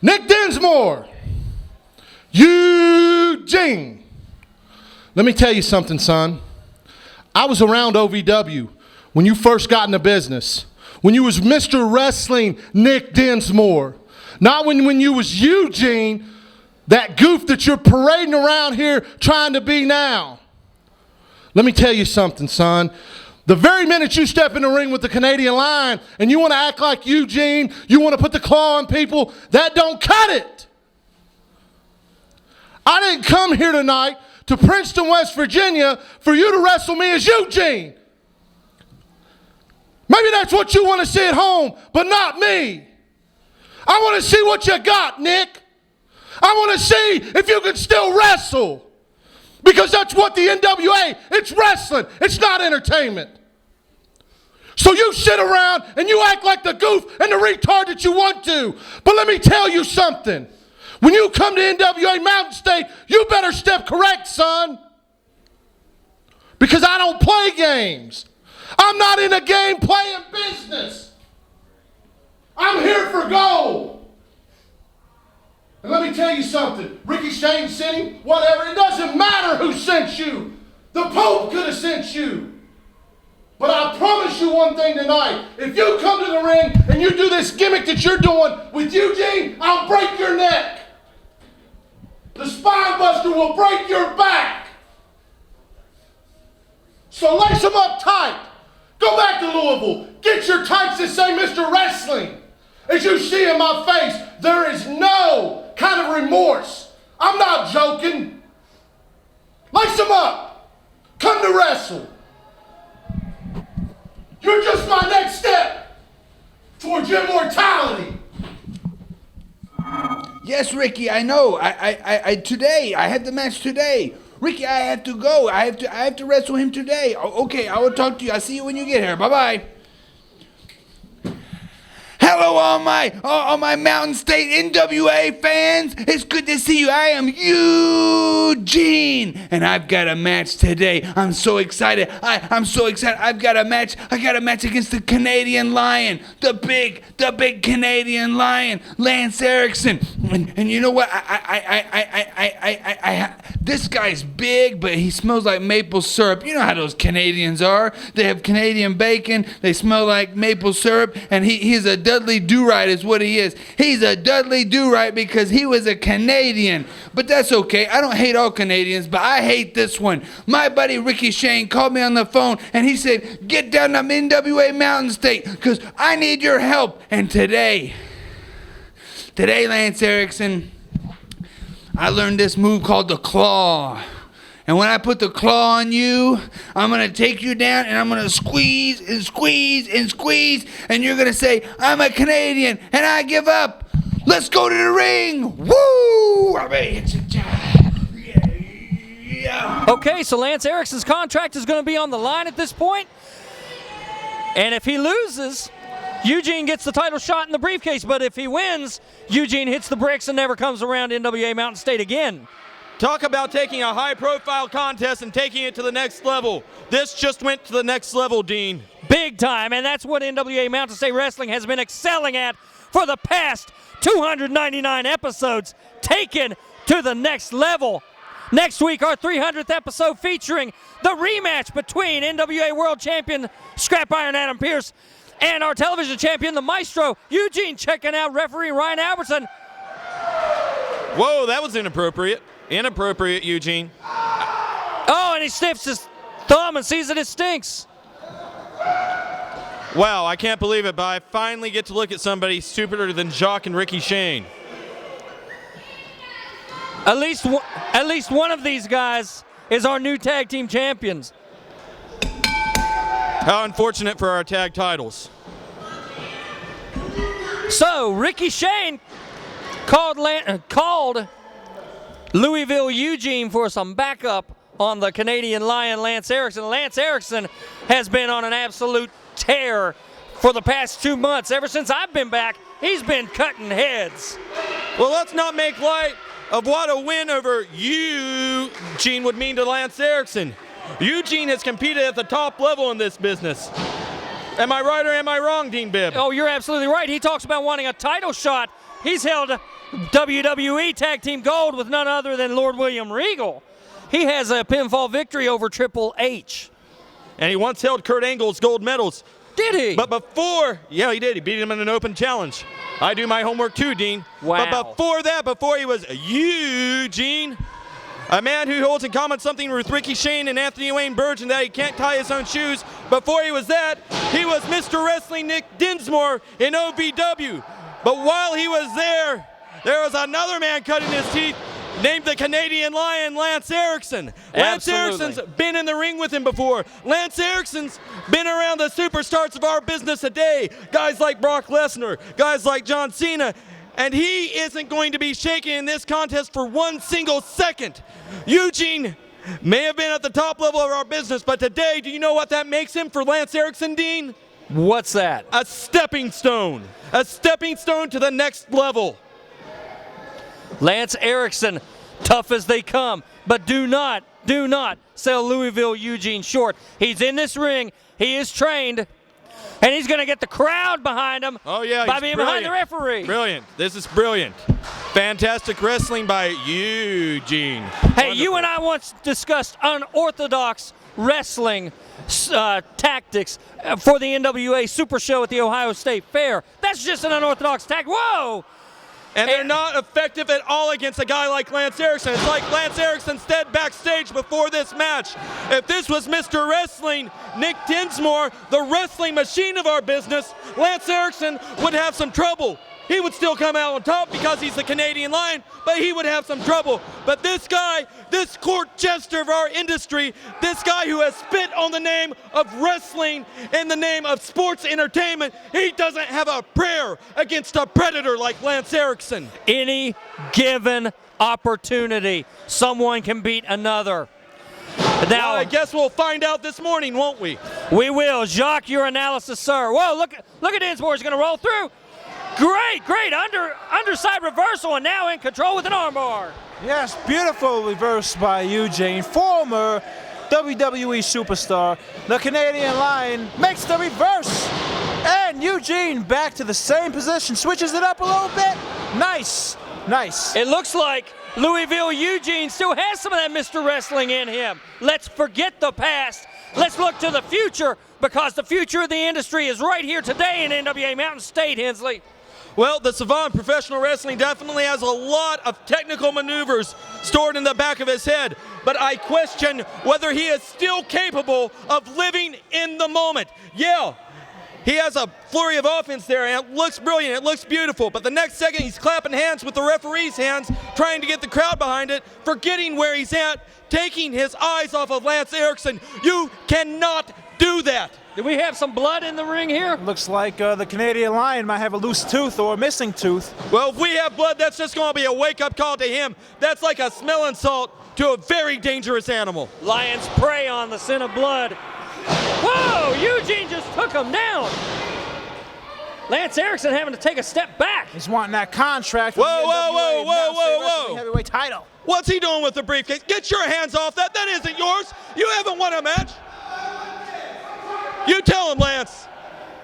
Nick Dinsmore, Eugene. Let me tell you something, son. I was around OVW when you first got into business, when you was Mr. Wrestling Nick Dinsmore, not when you was Eugene, that goof that you're parading around here trying to be now. Let me tell you something, son. The very minute you step in the ring with the Canadian Lion and you want to act like Eugene, you want to put the claw on people, that don't cut it. I didn't come here tonight to Princeton, West Virginia for you to wrestle me as Eugene. Maybe that's what you want to see at home, but not me. I want to see what you got, Nick. I want to see if you can still wrestle. Because that's what the NWA, it's wrestling. It's not entertainment. So you sit around and you act like the goof and the retard that you want to. But let me tell you something. When you come to NWA Mountain State, you better step correct, son. Because I don't play games. I'm not in a game playing business. I'm here for gold. And let me tell you something. Ricky Shane sent him, whatever. It doesn't matter who sent you. The Pope could have sent you. But I promise you one thing tonight. If you come to the ring and you do this gimmick that you're doing with Eugene, I'll break your neck. The spine buster will break your back. So lace them up tight. Go back to Louisville. Get your tights that say Mr. Wrestling. As you see in my face, there is no kind of remorse. I'm not joking. Lace them up. Come to wrestle. You're just my next step towards immortality. Yes, Ricky, I know. Today, I had the match today. Ricky, I have to go. I have to wrestle him today. Okay, I will talk to you. I'll see you when you get here. Bye-bye. Hello, all my Mountain State NWA fans. It's good to see you. I am Eugene, and I've got a match today. I'm so excited. I'm so excited. I got a match against the Canadian Lion, the big Canadian Lion, Lance Erikson. And you know what? This guy's big, but he smells like maple syrup. You know how those Canadians are. They have Canadian bacon. They smell like maple syrup, and he's a Dudley Do-Right is what he is. He's a Dudley Do-Right because he was a Canadian. But that's okay. I don't hate all Canadians, but I hate this one. My buddy Ricky Shane called me on the phone, and he said, get down to NWA Mountain State because I need your help. And today, Lance Erikson, I learned this move called the claw. And when I put the claw on you, I'm going to take you down and I'm going to squeeze and squeeze and squeeze. And you're going to say, I'm a Canadian and I give up. Let's go to the ring. Woo! Okay, so Lance Erikson's contract is going to be on the line at this point. And if he loses, Eugene gets the title shot in the briefcase. But if he wins, Eugene hits the bricks and never comes around NWA Mountain State again. Talk about taking a high-profile contest and taking it to the next level. This just went to the next level, Dean. Big time, and that's what NWA Mountain State Wrestling has been excelling at for the past 299 episodes, taken to the next level. Next week, our 300th episode featuring the rematch between NWA World Champion Scrap Iron Adam Pearce and our television champion, the Maestro, Eugene, checking out referee Ryan Albertson. Whoa, that was inappropriate. Inappropriate, Eugene. Oh, and he sniffs his thumb and sees that it stinks. Wow, I can't believe it, but I finally get to look at somebody stupider than Jacques and Ricky Shane. At least one of these guys is our new tag team champions. How unfortunate for our tag titles. So, Ricky Shane called Louisville Eugene for some backup on the Canadian Lion, Lance Erikson. Lance Erikson has been on an absolute tear for the past 2 months. Ever since I've been back, he's been cutting heads. Well, let's not make light of what a win over Eugene would mean to Lance Erikson. Eugene has competed at the top level in this business. Am I right or am I wrong, Dean Bibb? Oh, you're absolutely right. He talks about wanting a title shot. He's held WWE Tag Team Gold with none other than Lord William Regal. He has a pinfall victory over Triple H. And he once held Kurt Angle's gold medals. Did he? But before, yeah, he did. He beat him in an open challenge. I do my homework too, Dean. Wow. But before that, before he was Eugene, a man who holds in common something with Ricky Shane and Anthony Wayne Burge and that he can't tie his own shoes. Before he was that, he was Mr. Wrestling Nick Dinsmore in OVW. But while he was there was another man cutting his teeth named the Canadian Lion, Lance Erikson. Lance Absolutely. Erikson's been in the ring with him before. Lance Erikson's been around the superstars of our business today. Guys like Brock Lesnar, guys like John Cena. And he isn't going to be shaken in this contest for one single second. Eugene may have been at the top level of our business, but today, do you know what that makes him for Lance Erikson, Dean? What's that? A stepping stone. A stepping stone to the next level. Lance Erikson, tough as they come, but do not sell Louisville Eugene short. He's in this ring, he is trained, and he's going to get the crowd behind him Oh yeah, by he's being brilliant. behind the referee. Brilliant. This is brilliant. Fantastic wrestling by Eugene. Hey, you and I once discussed unorthodox wrestling tactics for the NWA Super Show at the Ohio State Fair. That's just an unorthodox tactic. Whoa! And they're not effective at all against a guy like Lance Erikson. It's like Lance Erikson said backstage before this match. If this was Mr. Wrestling, Nick Dinsmore, the wrestling machine of our business, Lance Erikson would have some trouble. He would still come out on top because he's the Canadian Lion, but he would have some trouble. But this guy, this court jester of our industry, this guy who has spit on the name of wrestling in the name of sports entertainment, he doesn't have a prayer against a predator like Lance Erikson. Any given opportunity, someone can beat another. Now, I guess we'll find out this morning, won't we? we will. Jacques, your analysis, sir. Whoa, look at Dinsmore. He's going to roll through. Great underside reversal, and now in control with an armbar. Yes, beautiful reverse by Eugene, former WWE superstar. The Canadian Lion makes the reverse, and Eugene back to the same position, switches it up a little bit. Nice. It looks like Louisville Eugene still has some of that Mr. Wrestling in him. Let's forget the past. Let's look to the future, because the future of the industry is right here today in NWA Mountain State, Hensley. Well, the Savant Professional Wrestling definitely has a lot of technical maneuvers stored in the back of his head, but I question whether he is still capable of living in the moment. Yeah, he has a flurry of offense there, and it looks brilliant, it looks beautiful, but the next second he's clapping hands with the referee's hands, trying to get the crowd behind it, forgetting where he's at, taking his eyes off of Lance Erikson. You cannot do that. Do we have some blood in the ring here? Looks like the Canadian Lion might have a loose tooth or a missing tooth. Well, if we have blood, that's just going to be a wake-up call to him. That's like a smelling salt to a very dangerous animal. Lions prey on the scent of blood. Whoa, Eugene just took him down. Lance Erikson having to take a step back. He's wanting that contract for Whoa, the whoa, NWA whoa, Mountain State whoa, Wrestling whoa. Heavyweight title. What's he doing with the briefcase? Get your hands off that. That isn't yours. You haven't won a match. You tell him, Lance.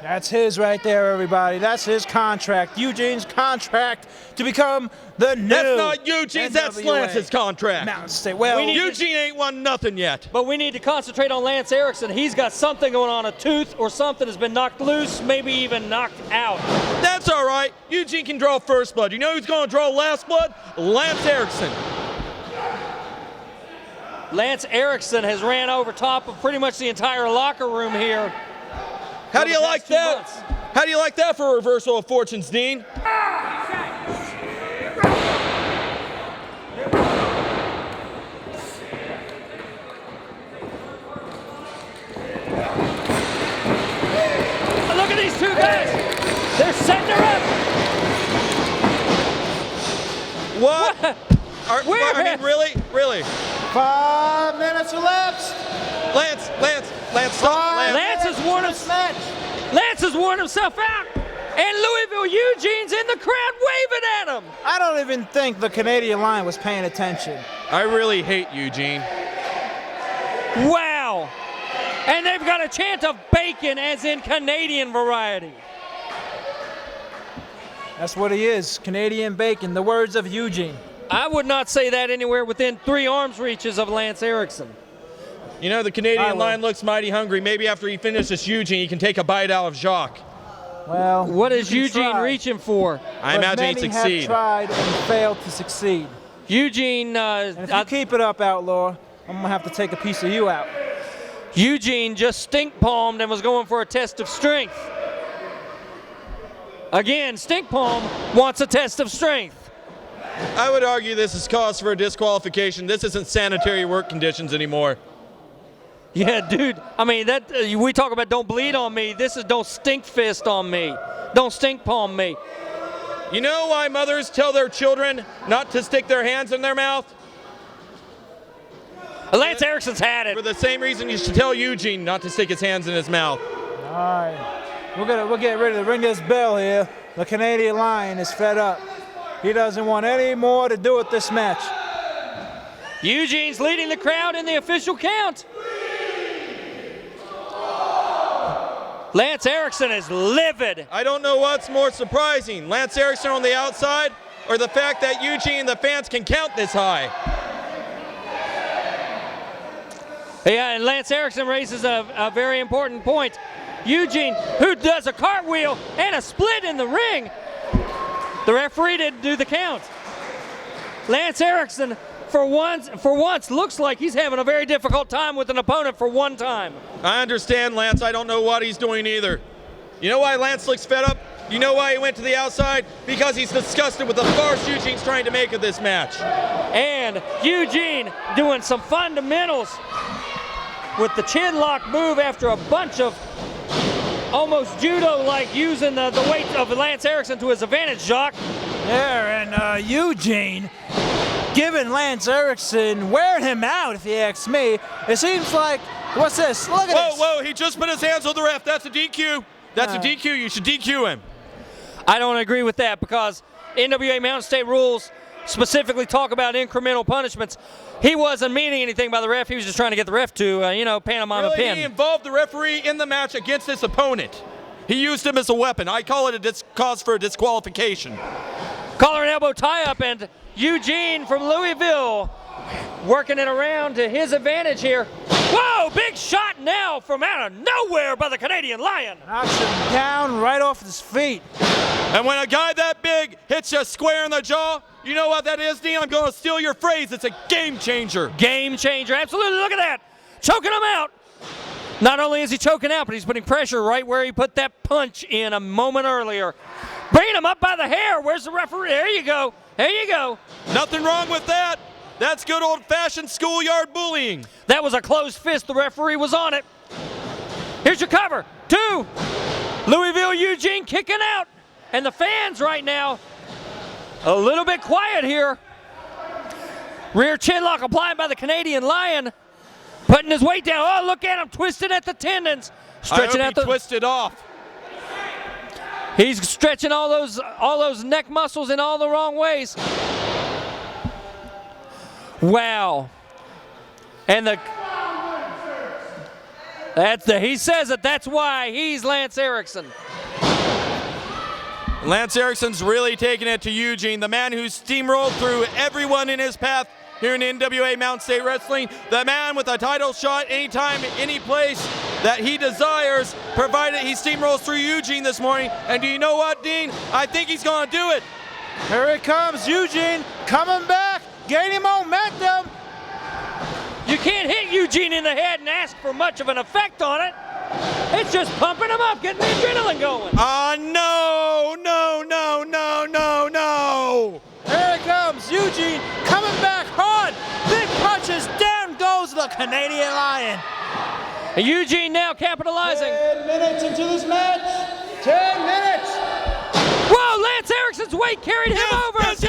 That's his right there, everybody. That's his contract. Eugene's contract to become the new That's not Eugene's, that's NWA Lance's contract. Mountain State. Well, We need- Eugene ain't won nothing yet. But we need to concentrate on Lance Erikson. He's got something going on, a tooth or something has been knocked loose, maybe even knocked out. That's all right. Eugene can draw first blood. You know who's going to draw last blood? Lance Erikson. Lance Erikson has ran over top of pretty much the entire locker room here. How do you the like past 2 that? months. How do you like that for a reversal of fortunes, Dean? Look at these two guys. They're setting her up. What? Where? I mean, really? 5 minutes elapsed. Lance, stop. Lance has worn his Match. Lance has worn himself out. And Louisville Eugene's in the crowd waving at him. I don't even think the Canadian Lion was paying attention. I really hate Eugene. Wow. And they've got a chant of bacon as in Canadian variety. That's what he is, Canadian bacon, the words of Eugene. I would not say that anywhere within 3 arms reaches of Lance Erikson. You know, the Canadian Lion looks mighty hungry. Maybe after he finishes Eugene, he can take a bite out of Jacques. Well, What is you Eugene can try, reaching for? I but imagine he'd many succeed. have tried and failed to succeed. Eugene, And if you keep it up, Outlaw, I'm going to have to take a piece of you out. Eugene just stink palmed and was going for a test of strength. Again, stink palm wants a test of strength. I would argue this is cause for a disqualification. This isn't sanitary work conditions anymore. Yeah, dude. I mean, that we talk about don't bleed on me. This is don't stink fist on me. Don't stink palm me. You know why mothers tell their children not to stick their hands in their mouth? Lance Erikson's had For it. the same reason you should tell Eugene not to stick his hands in his mouth. All right. We'll get ready to ring this bell here. The Canadian Lion is fed up. He doesn't want any more to do with this match. Eugene's leading the crowd in the official count. Lance Erikson is livid. I don't know what's more surprising, Lance Erikson on the outside or the fact that Eugene and the fans can count this high. Yeah, and Lance Erikson raises a very important point. Eugene, who does a cartwheel and a split in the ring. The referee didn't do the count. Lance Erikson, for once, looks like he's having a very difficult time with an opponent for one time. I understand, Lance. I don't know what he's doing either. You know why Lance looks fed up? You know why he went to the outside? Because he's disgusted with the farce Eugene's trying to make of this match. And Eugene doing some fundamentals with the chin lock move after a bunch of almost judo-like using the weight of Lance Erikson to his advantage, Jacques. There, and Eugene giving Lance Erikson, wearing him out, if you ask me. It seems like, what's this? Look at this. Whoa, he just put his hands on the ref. That's a DQ. That's a DQ. You should DQ him. I don't agree with that because NWA Mountain State rules specifically talk about incremental punishments. He wasn't meaning anything by the ref. He was just trying to get the ref to, pantomime a Really, pin. he involved the referee in the match against his opponent. He used him as a weapon. I call it a cause for a disqualification. Collar and elbow tie-up, and Eugene from Louisville working it around to his advantage here. Whoa, big shot now from out of nowhere by the Canadian Lion. Knocks him down right off his feet. And when a guy that big hits you square in the jaw, you know what that is, Dean? I'm going to steal your phrase. It's a game changer. Game changer, absolutely. Look at that. Choking him out. Not only is he choking out, but he's putting pressure right where he put that punch in a moment earlier. Bringing him up by the hair. Where's the referee? There you go. There you go. Nothing wrong with that. That's good old-fashioned schoolyard bullying. That was a closed fist. The referee was on it. Here's your cover. 2. Louisville Eugene kicking out. And the fans right now a little bit quiet here. Rear chin lock applied by the Canadian Lion. Putting his weight down. Oh, look at him twisting at the tendons. Stretching I out hope he twisted off. He's stretching all those neck muscles in all the wrong ways. Wow. And he says that's why he's Lance Erikson. Lance Erikson's really taking it to Eugene, the man who steamrolled through everyone in his path here in NWA Mountain State Wrestling, the man with a title shot anytime, any place that he desires, provided he steamrolls through Eugene this morning. And do you know what, Dean? I think he's going to do it. Here he comes, Eugene, coming back, gaining momentum. You can't hit Eugene in the head and ask for much of an effect on it. It's just pumping him up, getting the adrenaline going. No. Here it comes, Eugene coming back hard. Big punches, down goes the Canadian Lion. And Eugene now capitalizing. 10 minutes into this match. 10 minutes. Whoa, Lance Erikson's weight carried him over. Yes.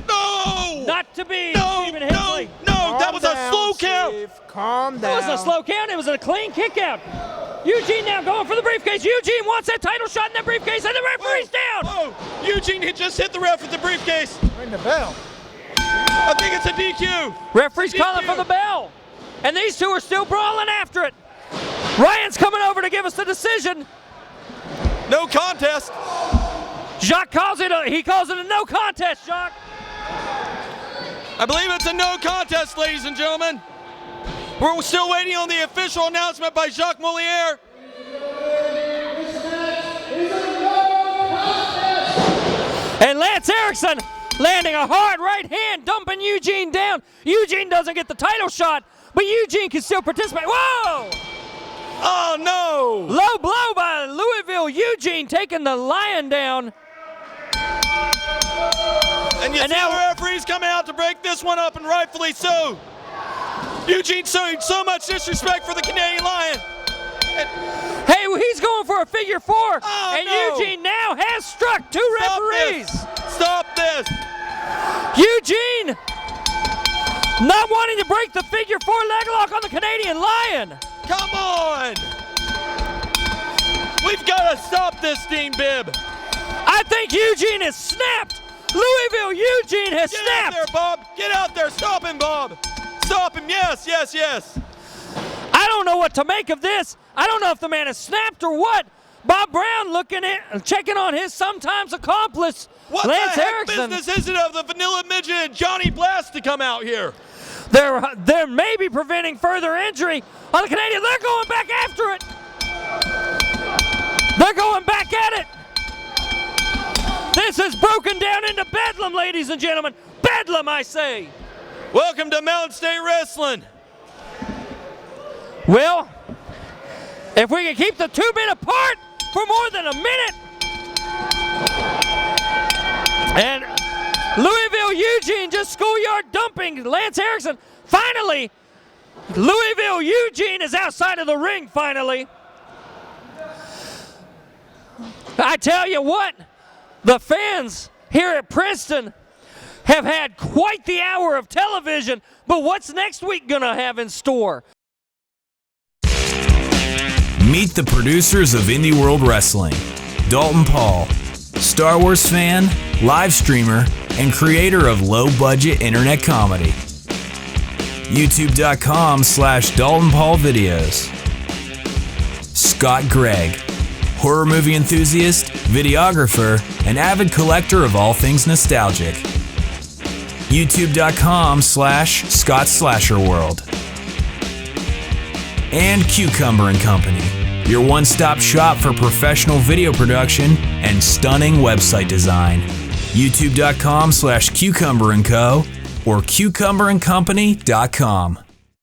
No. Not to be Stephen No. Hensley. That was a slow count. Steve. Calm It down. wasn't a slow count, it was a clean kick out. Eugene now going for the briefcase. Eugene wants that title shot in that briefcase, and the referee's down. Whoa. Eugene just hit the ref with the briefcase. Ring the bell. I think it's a DQ. Referee's DQ. calling for the bell. And these two are still brawling after it. Ryan's coming over to give us the decision. No contest. Jacques calls it a no contest, Jacques. I believe it's a no contest, ladies and gentlemen. We're still waiting on the official announcement by Jacques Moliere. And Lance Erikson landing a hard right hand, dumping Eugene down. Eugene doesn't get the title shot, but Eugene can still participate. Whoa! Oh, no! Low blow by Louisville. Eugene taking the Lion down. And you see now the referee's coming out to break this one up, and rightfully so. Eugene showing so much disrespect for the Canadian Lion. Hey, he's going for a figure four. Oh, and no. Eugene now has struck two referees. Stop this. Eugene not wanting to break the figure four leg lock on the Canadian Lion. Come on. We've got to stop this, Dean Bibb. I think Eugene has snapped. Louisville Eugene has Get snapped. out there, Bob. Get out there. Stop him, Bob. Stop him. Yes, yes, yes. I don't know what to make of this. I don't know if the man has snapped or what. Bob Brown checking on his sometimes accomplice, What Lance the heck Erikson. business is it of the Vanilla Midget and Johnny Blast to come out here? They're maybe preventing further injury on the Canadian. They're going back after it. They're going back at it. This is broken down into bedlam, ladies and gentlemen. Bedlam, I say. Welcome to Mountain State Wrestling. Well, if we can keep the two men apart for more than a minute. And Louisville Eugene just schoolyard dumping Lance Erikson. Finally, Louisville Eugene is outside of the ring finally. I tell you what, the fans here at Princeton have had quite the hour of television, but what's next week gonna have in store? Meet the producers of Indie World Wrestling, Dalton Paul, Star Wars fan, live streamer, and creator of low-budget internet comedy. YouTube.com/Dalton Paul videos. Scott Gregg, horror movie enthusiast, videographer, and avid collector of all things nostalgic. YouTube.com/ScottSlasherWorld. And Cucumber & Company, your one-stop shop for professional video production and stunning website design. YouTube.com/Cucumber & Co. or CucumberandCompany.com.